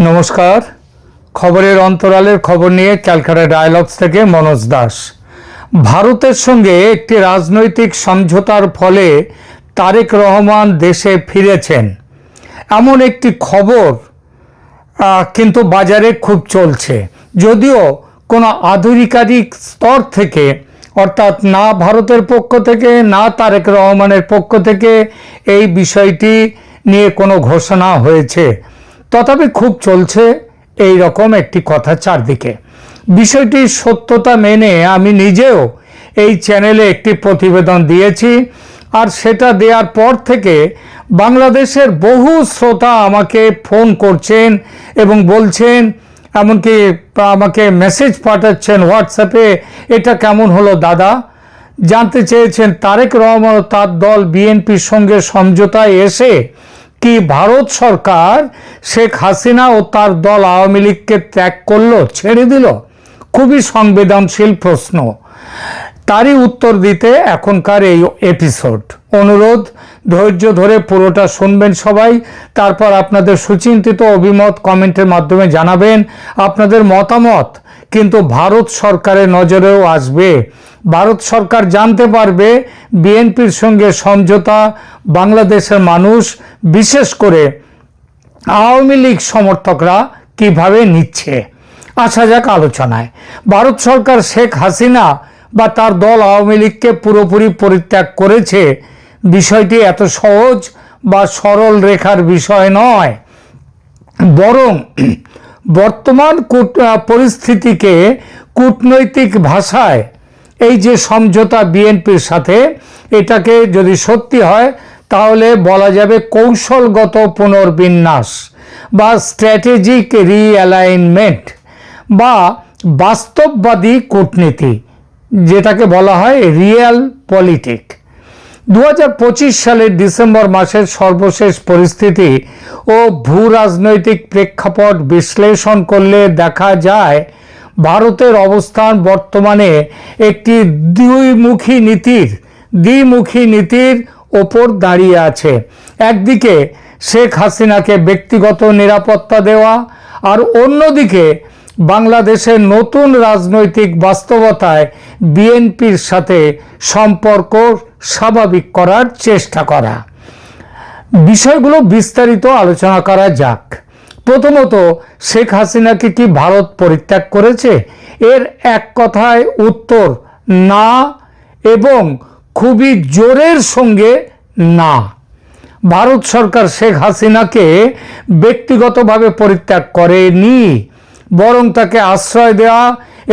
নমস্কার। খবরের অন্তরালের খবর নিয়ে ক্যালকাটা ডায়ালগস থেকে মনোজ দাস। ভারতের সঙ্গে একটি রাজনৈতিক সমঝোতার ফলে তারেক রহমান দেশে ফিরেছেন, এমন একটি খবর কিন্তু বাজারে খুব চলছে। যদিও কোনো আধিকারিক স্তর থেকে, অর্থাৎ না ভারতের পক্ষ থেকে না তারেক রহমানের পক্ষ থেকে এই বিষয়টি নিয়ে কোনো ঘোষণা হয়েছে, তথাপি খুব চলছে এই রকম একটি কথা চারদিকে। বিষয়টির সত্যতা মেনে আমি নিজেও এই চ্যানেলে একটি প্রতিবেদন দিয়েছি, আর সেটা দেওয়ার পর থেকে বাংলাদেশের বহু শ্রোতা আমাকে ফোন করছেন এবং বলছেন, এমনকি আমাকে মেসেজ পাঠাচ্ছেন হোয়াটসঅ্যাপে, এটা কেমন হলো দাদা। জানতে চেয়েছেন তারেক রহমান ও তার দল বিএনপির সঙ্গে সমঝোতায় এসে কি ভারত সরকার শেখ হাসিনা ও তার দল আওয়ামী লীগকে ত্যাগ করলো, ছেড়ে দিল? খুবই সংবেদনশীল প্রশ্ন। তারই উত্তর দিতে এখনকার এই এপিসোড। অনুরোধ, ধৈর্য ধরে পুরোটা শুনবেন সবাই, তারপর আপনাদের সুচিন্তিত অভিমত কমেন্টের মাধ্যমে জানাবেন। আপনাদের মতামত কিন্তু ভারত সরকারের নজরেও আসবে। ভারত সরকার জানতে পারবে বিএনপির সঙ্গে সমঝোতা বাংলাদেশের মানুষ, বিশেষ করে আওয়ামী লীগ সমর্থকরা কিভাবে নিচ্ছে। আসা যাক আলোচনায়। ভারত সরকার শেখ হাসিনা বা তার দল আওয়ামী লীগকে পুরোপুরি পরিত্যাগ করেছে, বিষয়টি এত সহজ বা সরল রেখার বিষয় নয়, বরং বর্তমান পরিস্থিতিকে কূটনৈতিক ভাষায় এই যে সমঝোতা বিএনপির সাথে, এটাকে যদি সত্যি হয় তাহলে বলা যাবে কৌশলগত পুনর্বিন্যাস বা স্ট্র্যাটেজিক রিঅ্যালাইনমেন্ট বা বাস্তববাদী কূটনীতি, যেটাকে বলা হয় রিয়েল পলিটিক। 2025 সালের ডিসেম্বর মাসের সর্বশেষ পরিস্থিতি ও ভূ রাজনৈতিক প্রেক্ষাপট বিশ্লেষণ করলে দেখা যায় ভারতের অবস্থান বর্তমানে একটি দ্বিমুখী নীতির ওপর দাঁড়িয়ে আছে। একদিকে শেখ হাসিনাকে ব্যক্তিগত নিরাপত্তা দেওয়া, আর অন্যদিকে বাংলাদেশের নতুন রাজনৈতিক বাস্তবতায় বিএনপির সাথে সম্পর্ক স্বাভাবিক করার চেষ্টা করা। বিষয়গুলো বিস্তারিত আলোচনা করা যাক। প্রথমত, শেখ হাসিনাকে কি ভারত পরিত্যাগ করেছে? এর এক কথায় উত্তর না, এবং খুবই জোরের সঙ্গে না। ভারত সরকার শেখ হাসিনাকে ব্যক্তিগতভাবে পরিত্যাগ করেনি, বরং তাকে আশ্রয় দেওয়া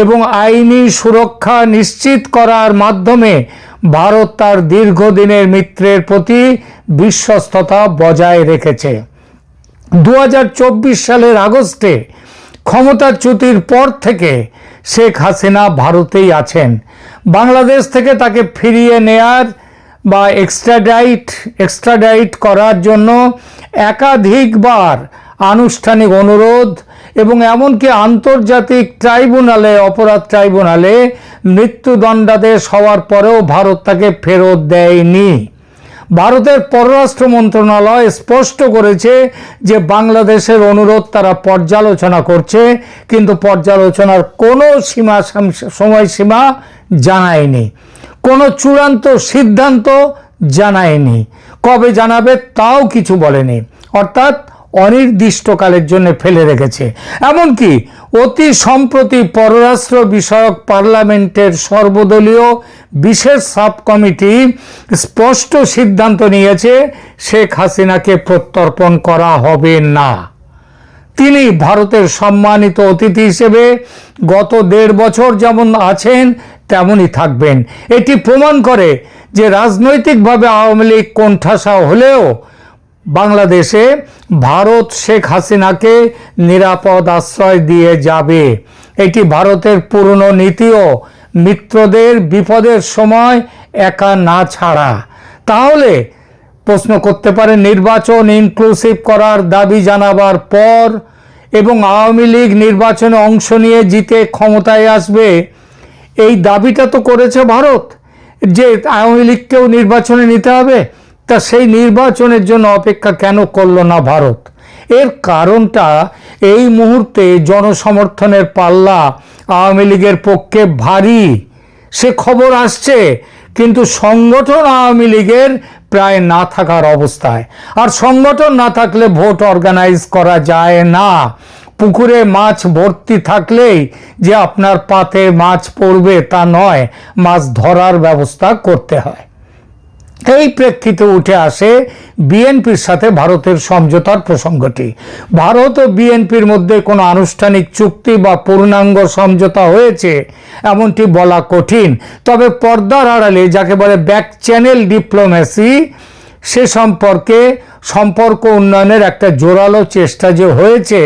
এবং আইনি সুরক্ষা নিশ্চিত করার মাধ্যমে ভারত তার দীর্ঘদিনের মিত্রের প্রতি বিশ্বস্ততা বজায় রেখেছে। 2024 সালের আগস্টে ক্ষমতাচ্যুতির পর থেকে শেখ হাসিনা ভারতেই আছেন। বাংলাদেশ থেকে তাকে ফিরিয়ে নেয়ার বা এক্সট্রাডাইট করার জন্য একাধিকবার আনুষ্ঠানিক অনুরোধ এবং এমনকি আন্তর্জাতিক ট্রাইব্যুনালে, অপরাধ ট্রাইব্যুনালে মৃত্যুদণ্ডাদেশ হওয়ার পরেও ভারত তাকে ফেরত দেয়নি। ভারতের পররাষ্ট্র মন্ত্রণালয় স্পষ্ট করেছে যে বাংলাদেশের অনুরোধ তারা পর্যালোচনা করছে, কিন্তু পর্যালোচনার কোনো সময়সীমা জানায়নি, কোনো চূড়ান্ত সিদ্ধান্ত জানায়নি। কবে জানাবে তাও কিছু বলেনি, অর্থাৎ অনির্দিষ্টকালের জন্য ফেলে রেখেছে। এমনকি অতি সম্প্রতি পররাষ্ট্র বিষয়ক পার্লামেন্টের সর্বদলীয় বিশেষ সাব কমিটি স্পষ্ট সিদ্ধান্ত নিয়েছে শেখ হাসিনাকে প্রত্যর্পণ করা হবে না। তিনি ভারতের সম্মানিত অতিথি হিসেবে গত 1.5 বছর যেমন আছেন তেমনই থাকবেন। এটি প্রমাণ করে যে রাজনৈতিকভাবে আওয়ামী লীগ কোণঠাসা হলেও বাংলাদেশে ভারত শেখ হাসিনাকে নিরাপদ আশ্রয় দিয়ে যাবে। এটি ভারতের পুরনো নীতিও, মিত্রদের বিপদের সময় একা না ছাড়া। তাহলে প্রশ্ন করতে পারে, নির্বাচন ইনক্লুসিভ করার দাবি জানাবার পর এবং আওয়ামী লীগ নির্বাচনে অংশ নিয়ে জিতে ক্ষমতায় আসবে, এই দাবিটা তো করেছে ভারত যে আওয়ামী লীগকেও নির্বাচনে নিতে হবে। তা সেই নির্বাচনের জন্য অপেক্ষা কেন করলো না ভারত? এর কারণটা এই মুহূর্তে জনসমর্থনের পাল্লা আওয়ামী লীগের পক্ষে ভারী, সে খবর আসছে, কিন্তু সংগঠন আওয়ামী লীগের প্রায় না থাকার অবস্থায়। আর সংগঠন না থাকলে ভোট অর্গানাইজ করা যায় না। পুকুরে মাছ ভর্তি থাকলেই যে আপনার পাতে মাছ পড়বে তা নয়, মাছ ধরার ব্যবস্থা করতে হয়। এই প্রেক্ষিতে উঠে আসে বিএনপির সাথে ভারতের সমঝোতার প্রসঙ্গটি। ভারত ও বিএনপির মধ্যে কোনো আনুষ্ঠানিক চুক্তি বা পূর্ণাঙ্গ সমঝোতা হয়েছে এমনটি বলা কঠিন, তবে পর্দার আড়ালে যাকে বলে ব্যাক চ্যানেল ডিপ্লোম্যাসি, সে সম্পর্ক উন্নয়নের একটা জোরালো চেষ্টা যে হয়েছে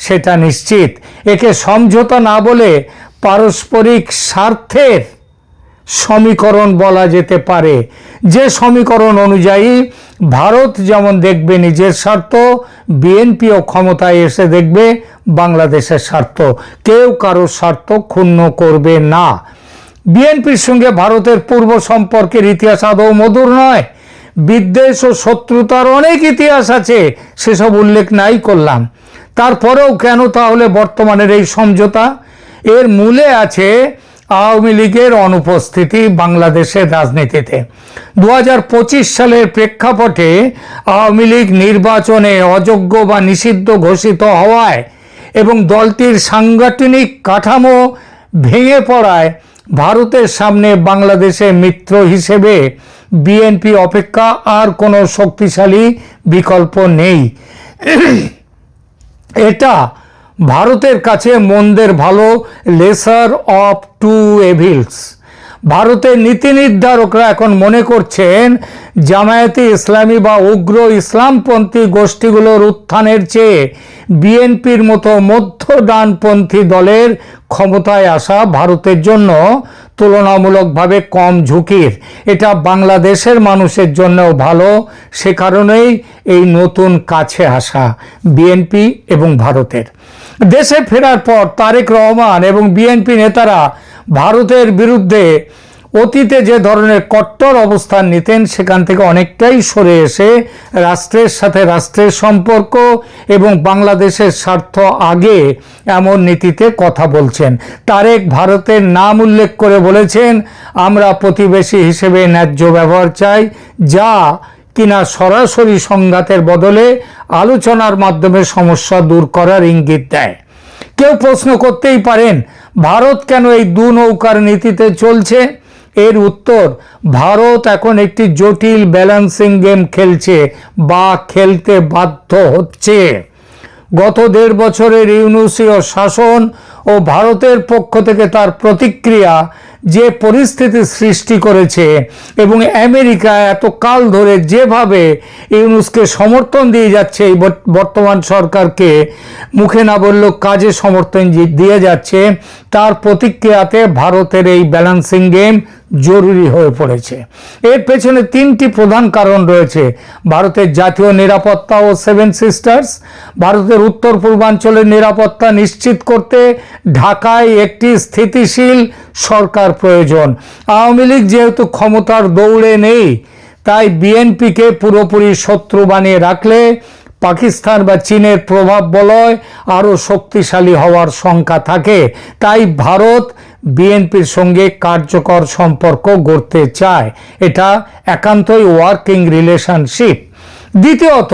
সেটা নিশ্চিত। একে সমঝোতা না বলে পারস্পরিক স্বার্থের সমীকরণ বলা যেতে পারে, যে সমীকরণ অনুযায়ী ভারত যেমন দেখবে নিজের স্বার্থ, বিএনপিও ক্ষমতায় এসে দেখবে বাংলাদেশের স্বার্থ। কেউ কারোর স্বার্থ ক্ষুণ্ণ করবে না। বিএনপির সঙ্গে ভারতের পূর্ব সম্পর্কের ইতিহাস আদৌ মধুর নয়। বিদ্বেষ ও শত্রুতার অনেক ইতিহাস আছে, সেসব উল্লেখ নাই করলাম। তারপরেও কেন তাহলে বর্তমানের এই সমঝোতা? এর মূলে আছে আওয়ামী লীগের অনুপস্থিতি বাংলাদেশের রাজনীতিতে। 2025 সালের প্রেক্ষাপটে আওয়ামী লীগ নির্বাচনে অযোগ্য বা নিষিদ্ধ ঘোষিত হওয়ায় এবং দলটির সাংগঠনিক কাঠামো ভেঙে পড়ায় ভারতের সামনে বাংলাদেশের মিত্র হিসেবে বিএনপি অপেক্ষা আর কোনো শক্তিশালী বিকল্প নেই। এটা ভারতের কাছে মন্দের ভালো, লেসার অফ টু এভিলস। ভারতের নীতি নির্ধারকরা এখন মনে করছেন জামায়াতে ইসলামী বা উগ্র ইসলামপন্থী গোষ্ঠীগুলোর উত্থানের চেয়ে বিএনপির মতো মধ্য ডানপন্থী দলের ক্ষমতায় আসা ভারতের জন্য তুলনামূলকভাবে কম ঝুঁকির। এটা বাংলাদেশের মানুষের জন্যও ভালো। সে কারণেই এই নতুন কাছে আসা বিএনপি এবং ভারতের। দেশে ফেরার পর তারেক রহমান এবং বিএনপি নেতারা ভারতের বিরুদ্ধে অতীতে যে ধরনের কট্টর অবস্থান নিতেন সেখান থেকে অনেকটাই সরে এসে রাষ্ট্রের সাথে রাষ্ট্রের সম্পর্ক এবং বাংলাদেশের স্বার্থ আগে এমন নীতিতে কথা বলছেন। তারেক ভারতের নাম উল্লেখ করে বলেছেন, আমরা প্রতিবেশী হিসেবে ন্যায্য ব্যবহার চাই, যা কিনা সরাসরি সংঘাতের বদলে আলোচনার মাধ্যমে সমস্যা দূর করার ইঙ্গিত দেয়। কেউ প্রশ্ন করতেই পারেন, ভারত কেন এই দু নৌকার নীতিতে চলছে? এর উত্তর, ভারত এখন একটি জটিল ব্যালেন্সিং গেম খেলছে বা খেলতে বাধ্য হচ্ছে। গত 1.5 বছরের ইউনূসীয় শাসন ও ভারতের পক্ষ থেকে তার প্রতিক্রিয়া যে পরিস্থিতি সৃষ্টি করেছে এবং আমেরিকা এতকাল ধরে যেভাবে ইউনূসকে সমর্থন দিয়ে যাচ্ছে, এই বর্তমান সরকারকে মুখে না বললেও কাজে সমর্থন দিয়ে যাচ্ছে, তার প্রতিক্রিয়াতে ভারতের এই ব্যালেন্সিং গেম জরুরি হয়ে পড়েছে। এর পেছনে 3টি প্রধান কারণ রয়েছে। ভারতের জাতীয় নিরাপত্তা ও 7 সিস্টার্স। ভারতের উত্তর পূর্বাঞ্চলের নিরাপত্তা নিশ্চিত করতে ঢাকায় একটি স্থিতিশীল সরকার প্রয়োজন। আওয়ামী লীগ যেহেতু ক্ষমতার দৌড়ে নেই, তাই বিএনপিকে পুরোপুরি শত্রু বানিয়ে রাখলে পাকিস্তান বা চীনের প্রভাব বলয় আরও শক্তিশালী হওয়ার শঙ্কা থাকে। তাই ভারত বিএনপির সঙ্গে কার্যকর সম্পর্ক গড়তে চায়। এটা একান্তই ওয়ার্কিং রিলেশনশিপ। দ্বিতীয়ত,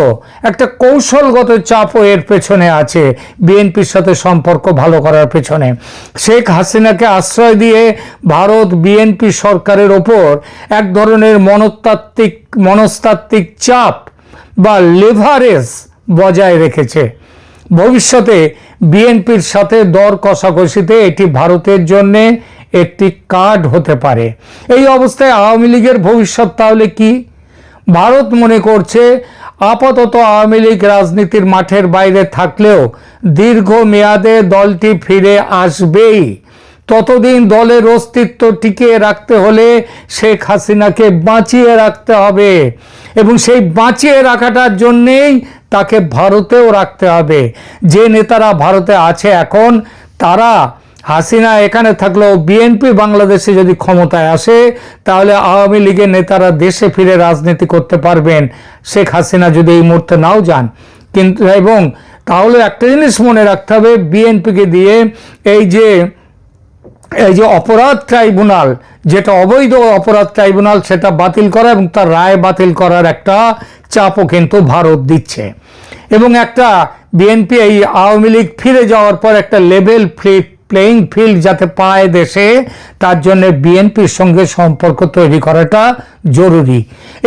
একটা কৌশলগত চাপও এর পেছনে আছে বিএনপির সাথে সম্পর্ক ভালো করার পেছনে। শেখ হাসিনাকে আশ্রয় দিয়ে ভারত বিএনপি সরকারের ওপর এক ধরনের মনস্তাত্ত্বিক চাপ বা লেভারেজ বজায় রেখেছে। ভবিষ্যতে বিএনপির সাথে দর কষাকষিতে এটি ভারতের জন্য একটি কার্ড হতে পারে। এই অবস্থায় আওয়ামী লীগের ভবিষ্যৎ তাহলে কি? ভারত মনে করছে আপাতত আওয়ামী লীগ রাজনীতির মাঠের বাইরে থাকলেও দীর্ঘমেয়াদে দলটি ফিরে আসবেই। ততদিন দলের অস্তিত্ব টিকিয়ে রাখতে হলে শেখ হাসিনাকে বাঁচিয়ে রাখতে হবে এবং সেই বাঁচিয়ে রাখাটার জন্যেই তাকে ভারতেও রাখতে হবে। যে নেতারা ভারতে আছে এখন, তারা হাসিনা এখানে থাকলেও বিএনপি বাংলাদেশে যদি ক্ষমতায় আসে তাহলে আওয়ামী লীগের নেতারা দেশে ফিরে রাজনীতি করতে পারবেন। শেখ হাসিনা যদি এই মুহূর্তে নাও যান, কিন্তু এবং তাহলে একটা জিনিস মনে রাখতে হবে, বিএনপিকে দিয়ে এই যে অপরাধ ট্রাইব্যুনাল, যেটা অবৈধ অপরাধ ট্রাইব্যুনাল, সেটা বাতিল করা এবং তার রায় বাতিল করার একটা চাপও কিন্তু ভারত দিচ্ছে। এবং একটা বিএনপি এই আওয়ামী লীগ ফিরে যাওয়ার পর একটা লেভেল প্লেইং ফিল্ড যাতে পায় দেশে, তার জন্য বিএনপির সঙ্গে সম্পর্ক তৈরি করাটা জরুরি।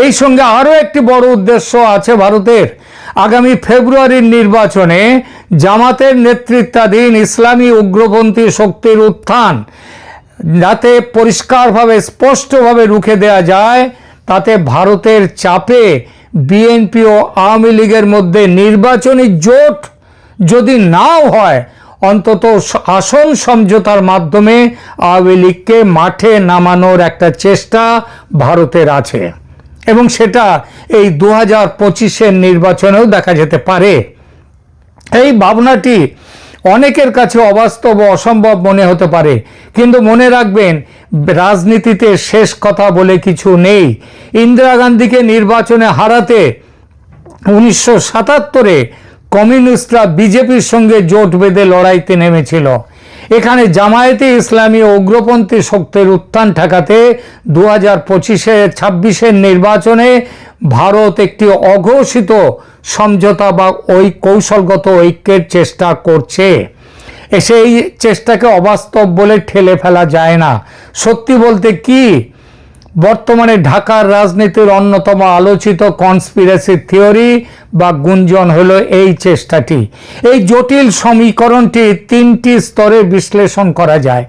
এই সঙ্গে আরও একটি বড় উদ্দেশ্য আছে ভারতের। আগামী ফেব্রুয়ারির নির্বাচনে জামাতের নেতৃত্বাধীন ইসলামী উগ্রপন্থী শক্তির উত্থান যাতে পরিষ্কারভাবে স্পষ্টভাবে রুখে দেওয়া যায়, তাতে ভারতের চাপে বিএনপি ও আওয়ামী লীগের মধ্যে নির্বাচনী জোট যদি নাও হয়, অন্তত আসন সমঝোতার মাধ্যমে আওয়ামী লীগকে মাঠে নামানোর একটা চেষ্টা ভারতের আছে এবং সেটা এই 2025-এর নির্বাচনেও দেখা যেতে পারে। এই ভাবনাটি অনেকের কাছে অবাস্তব ও অসম্ভব মনে হতে পারে, কিন্তু মনে রাখবেন, রাজনীতিতে শেষ কথা বলে কিছু নেই। ইন্দিরা গান্ধীকে নির্বাচনে হারাতে 1977-এ কমিউনিস্টরা বিজেপির সঙ্গে জোট বেঁধে লড়াইতে নেমেছিল। এখানে জামায়াতে ইসলামী ও উগ্রপন্থী শক্তির উত্থান ঠেকাতে 2026-26-এর নির্বাচনে ভারত একটি অঘোষিত সমঝোতা বা ওই কৌশলগত ঐক্যের চেষ্টা করছে। সেই চেষ্টাকে অবাস্তব বলে ঠেলে ফেলা যায় না। সত্যি বলতে কি, বর্তমানে ঢাকার রাজনীতির অন্যতম আলোচিত কনস্পিরেসি থিওরি বা গুঞ্জন হলো এই চেষ্টাটি। এই জটিল সমীকরণটি 3টি স্তরে বিশ্লেষণ করা যায়।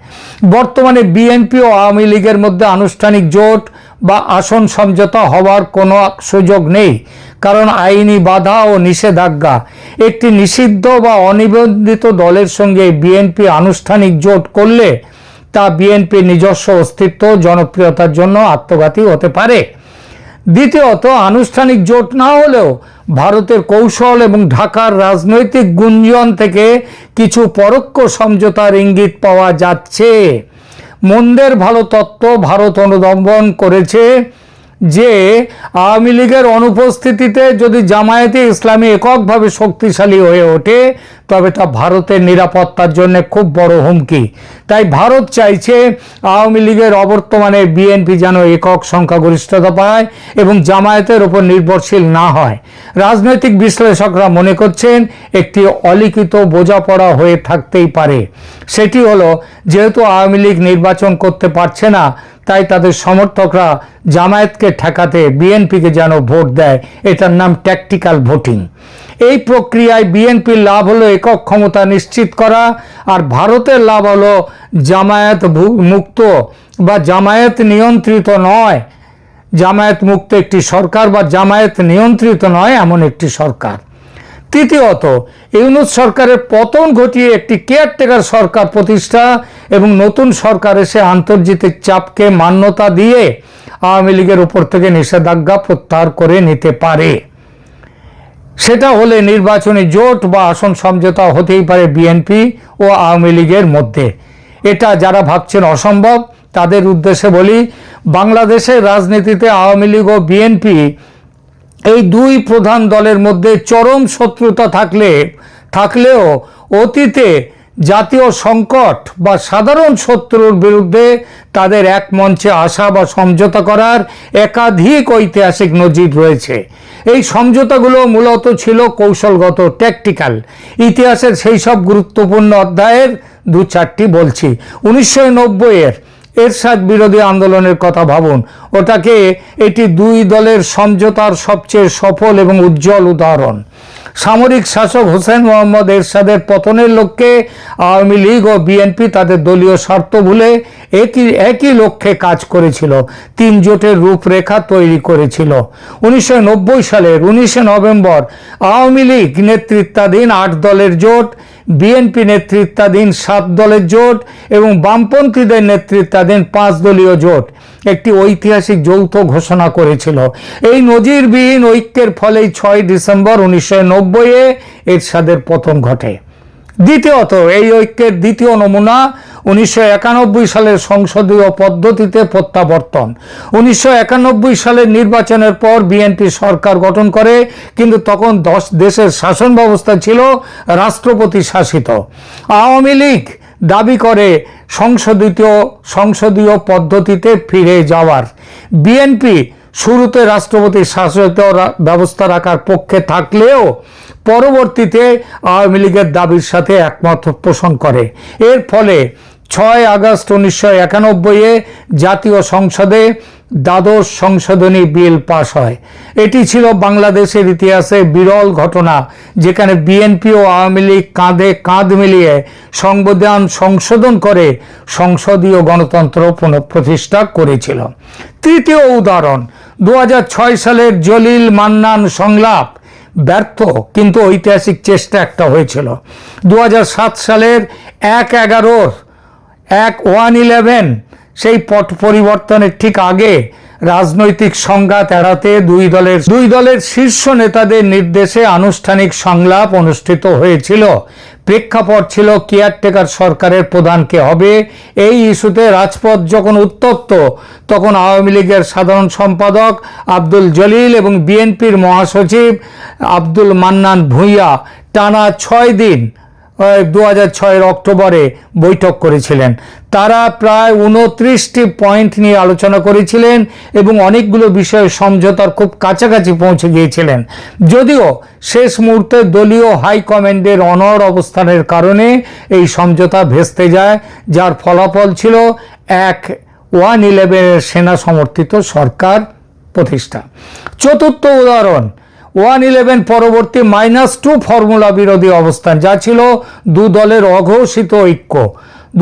বর্তমানে বিএনপি ও আওয়ামী লীগের মধ্যে আনুষ্ঠানিক জোট বা আসন সমঝোতা হওয়ার কোনো সুযোগ নেই, কারণ আইনি বাধা ও নিষেধাজ্ঞা। একটি নিষিদ্ধ বা অনিবন্ধিত দলের সঙ্গে বিএনপি আনুষ্ঠানিক জোট করলে তা বিএনপির নিজস্ব অস্তিত্ব জনপ্রিয়তার জন্য আত্মঘাতী হতে পারে। দ্বিতীয়ত, আনুষ্ঠানিক জোট না হলেও ভারতের কৌশল এবং ঢাকার রাজনৈতিক গুঞ্জন থেকে কিছু পরোক্ষ সমঝোতার ইঙ্গিত পাওয়া যাচ্ছে। মন্দের ভালো তত্ত্ব ভারত অনুধাবন করেছে যে আওয়ামী লীগের অনুপস্থিতিতে যদি জামায়াতে ইসলামী এককভাবে শক্তিশালী হয়ে ওঠে, তবে তা ভারতের নিরাপত্তার জন্য খুব বড় হুমকি। তাই ভারত চাইছে আওয়ামী লীগের অবর্তমানে বিএনপি যেন একক সংখ্যাগরিষ্ঠতা পায় এবং জামায়াতের উপর নির্ভরশীল না হয়। রাজনৈতিক বিশ্লেষকরা মনে করছেন একটি অলিখিত বোঝাপড়া হয়ে থাকতেই পারে। সেটি হলো, যেহেতু আওয়ামী লীগ নির্বাচন করতে পারছে না, তাই তাদের সমর্থকরা জামায়াতকে ঠেকাতে বিএনপিকে যেন ভোট দেয়। এটার নাম ট্যাকটিক্যাল ভোটিং। এই প্রক্রিয়ায় বিএনপির লাভ হলো একক ক্ষমতা নিশ্চিত করা, আর ভারতের লাভ হলো জামায়াত মুক্ত বা জামায়াত নিয়ন্ত্রিত নয়, জামায়াত মুক্ত একটি সরকার বা জামায়াত নিয়ন্ত্রিত নয় এমন একটি সরকার। তৃতীয়ত, ইউনূস সরকারের পতন ঘটিয়ে একটি কেয়ারটেকার সরকার প্রতিষ্ঠা এবং নতুন সরকার এসে আন্তর্জাতিক চাপকে মান্যতা দিয়ে আওয়ামী লীগের উপর থেকে নিষেধাজ্ঞা প্রত্যাহার করে নিতে পারে। সেটা হলে নির্বাচনী জোট বা আসন সমঝোতা হতেই পারে বিএনপি ও আওয়ামী লীগের মধ্যে। এটা যারা ভাবছেন অসম্ভব, তাদের উদ্দেশ্যে বলি, বাংলাদেশের রাজনীতিতে আওয়ামী লীগ ও বিএনপি এই দুই প্রধান দলের মধ্যে চরম শত্রুতা থাকলেও অতীতে জাতীয় সংকট বা সাধারণ শত্রুর বিরুদ্ধে তাদের এক মঞ্চে আসা বা সমঝোতা করার একাধিক ঐতিহাসিক নজির রয়েছে। এই সমঝোতাগুলো মূলত ছিল কৌশলগত, ট্যাকটিক্যাল। ইতিহাসের সেই সব গুরুত্বপূর্ণ অধ্যায়ের 2-4টি বলছি। 1990-এর এরশাদ বিরোধী আন্দোলনের কথা ভাবুন। এটি দুই দলের সমঝোতার সবচেয়ে সফল এবং উজ্জ্বল উদাহরণ। সামরিক শাসক হোসেন মোহাম্মদ এরশাদের পতনের লক্ষ্যে আওয়ামী লীগ ও বিএনপি তাদের দলীয় স্বার্থ ভুলে একই লক্ষ্যে কাজ করেছিল, 3 জোটের রূপরেখা তৈরি করেছিল। 1990 সালের 19শে নভেম্বর আওয়ামী লীগ নেতৃত্বাধীন 8 দলের জোট, বিএনপি নেতৃত্বাধীন 7 দলের জোট এবং বামপন্থীদের নেতৃত্বাধীন 5 দলীয় জোট একটি ঐতিহাসিক যৌথ ঘোষণা করেছিল। এই নজিরবিহীন ঐক্যের ফলেই 6 ডিসেম্বর 1990-এ এরশাদের পতন ঘটে। দ্বিতীয়ত, এই ঐক্যের দ্বিতীয় নমুনা 1991 সালের সংসদীয় পদ্ধতিতে প্রত্যাবর্তন। 1991 সালের নির্বাচনের পর বিএনপি সরকার গঠন করে, কিন্তু তখন দেশের শাসন ব্যবস্থা ছিল রাষ্ট্রপতি শাসিত। আওয়ামী লীগ দাবি করে সংসদীয় পদ্ধতিতে ফিরে যাওয়ার। বিএনপি শুরুতে রাষ্ট্রপতি শাসিত ব্যবস্থা রাখার পক্ষে থাকলেও পরবর্তীতে আওয়ামী লীগের দাবির সাথে একমত পোষণ করে। এর ফলে 6 আগস্ট 1991-এ জাতীয় সংসদে দ্বাদশ সংশোধনী বিল পাশ হয়। এটি ছিল বাংলাদেশের ইতিহাসে বিরল ঘটনা, যেখানে বিএনপি ও আওয়ামী লীগ কাঁধে কাঁধ মিলিয়ে সংবিধান সংশোধন করে সংসদীয় গণতন্ত্র পুনঃপ্রতিষ্ঠা করেছিল। তৃতীয় উদাহরণ, 2006 সালের জলিল মান্নান সংলাপ ব্যর্থ, কিন্তু ঐতিহাসিক চেষ্টা একটা হয়েছিল। 2007 সালের 1/11 সেই পট পরিবর্তনের ঠিক আগে রাজনৈতিক সংঘাত এড়াতে দুই দলের শীর্ষ নেতাদের নির্দেশে আনুষ্ঠানিক সংলাপ অনুষ্ঠিত হয়েছিল। প্রেক্ষাপট ছিল কেয়ারটেকার সরকারের প্রধান কে হবে। এই ইস্যুতে রাজপথ যখন উত্তপ্ত, তখন আওয়ামী লীগের সাধারণ সম্পাদক আব্দুল জলিল এবং বিএনপির মহাসচিব আব্দুল মান্নান ভূঁইয়া টানা 6 দিন 2006 অক্টোবরে বৈঠক করেছিলেন। তারা প্রায় 29টি পয়েন্ট নিয়ে আলোচনা করেছিলেন এবং অনেকগুলো বিষয়ে সমঝোতার খুব কাছাকাছি পৌঁছে গিয়েছিলেন। যদিও শেষ মুহূর্তে দলীয় হাইকমান্ডের অনড় অবস্থানের কারণে এই সমঝোতা ভেস্তে যায়, যার ফলাফল ছিল 1/11 সেনা সমর্থিত সরকার প্রতিষ্ঠা। চতুর্থ উদাহরণ, 1/11 পরবর্তী -2 ফর্মুলা বিরোধী অবস্থান, যা ছিল দু দলের অঘোষিত ঐক্য।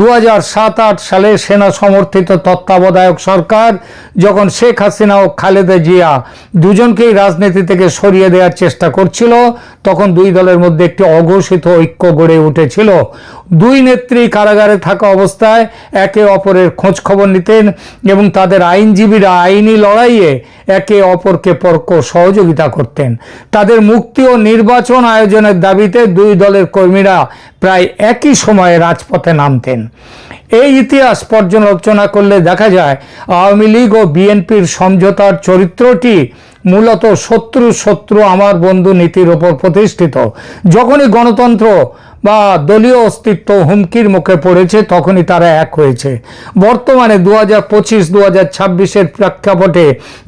2007-8 সালে সেনা সমর্থিত তত্ত্বাবধায়ক সরকার যখন শেখ হাসিনা ও খালেদা জিয়া দুজনকেই রাজনীতি থেকে সরিয়ে দেওয়ার চেষ্টা করছিল, তখন দুই দলের মধ্যে একটি অঘোষিত ঐক্য গড়ে উঠেছিল। দুই নেত্রী কারাগারে থাকা অবস্থায় একে অপরের খোঁজ খবর নিতেন এবং তাদের আইনজীবীরা আইনি লড়াইয়ে একে অপরকে পরোক্ষ সহযোগিতা করতেন। তাদের মুক্তি ও নির্বাচন আয়োজনের দাবিতে দুই দলের কর্মীরা প্রায় একই সময়ে রাজপথে নামতেন। এই ইতিহাস পর্যালোচনা করলে দেখা যায় আওয়ামী লীগ ও বিএনপির সমঝোতার চরিত্রটি মূলত শত্রু শত্রু আমার বন্ধু নীতির ওপর প্রতিষ্ঠিত। যখনই গণতন্ত্র বা দলীয় অস্তিত্ব হুমকির মুখে পড়েছে, তখনই তারা এক হয়েছে। বর্তমানে 2025-2026-এর প্রেক্ষাপটে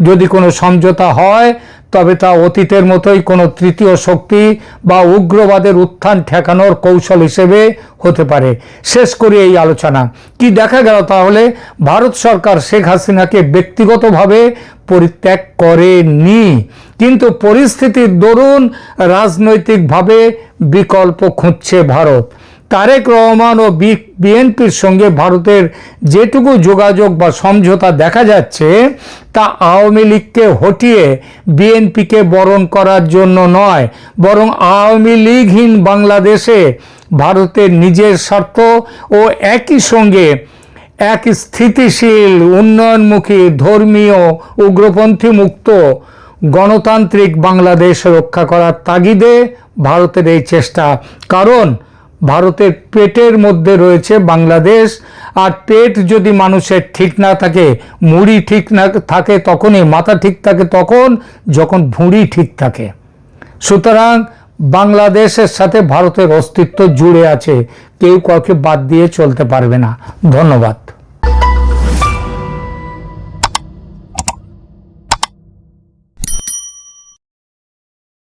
যদি কোনো সমঝোতা হয়, তবে তা অতীতের মতোই কোনো তৃতীয় শক্তি বা উগ্রবাদের উত্থান ঠেকানোর কৌশল হিসেবে হতে পারে। শেষ করি এই আলোচনা। কি দেখা গেল তাহলে? ভারত সরকার শেখ হাসিনাকে ব্যক্তিগতভাবে পরিত্যাগ করেনি, কিন্তু পরিস্থিতির দরুন রাজনৈতিকভাবে বিকল্প খুঁজছে ভারত। তারেক রহমান ও বিএনপির সঙ্গে ভারতের যেটুকু যোগাযোগ বা সমঝোতা দেখা যাচ্ছে, তা আওয়ামী লীগকে হটিয়ে বিএনপিকে বরণ করার জন্য নয়, বরং আওয়ামী লীগহীন বাংলাদেশে ভারতের নিজের স্বার্থ ও একই সঙ্গে এক স্থিতিশীল, উন্নয়নমুখী, ধর্মীয়, উগ্রপন্থী মুক্ত গণতান্ত্রিক বাংলাদেশ রক্ষা করার তাগিদে ভারতের এই চেষ্টা। কারণ ভারতের পেটের মধ্যে রয়েছে বাংলাদেশ, আর পেট যদি মানুষের ঠিক না থাকে, মুড়ি ঠিক না থাকে তখনই, মাথা ঠিক থাকে তখন যখন ভুঁড়ি ঠিক থাকে। সুতরাং বাংলাদেশের সাথে ভারতের অস্তিত্ব জুড়ে আছে, কেউ কাউকে বাদ দিয়ে চলতে পারবে না। ধন্যবাদ।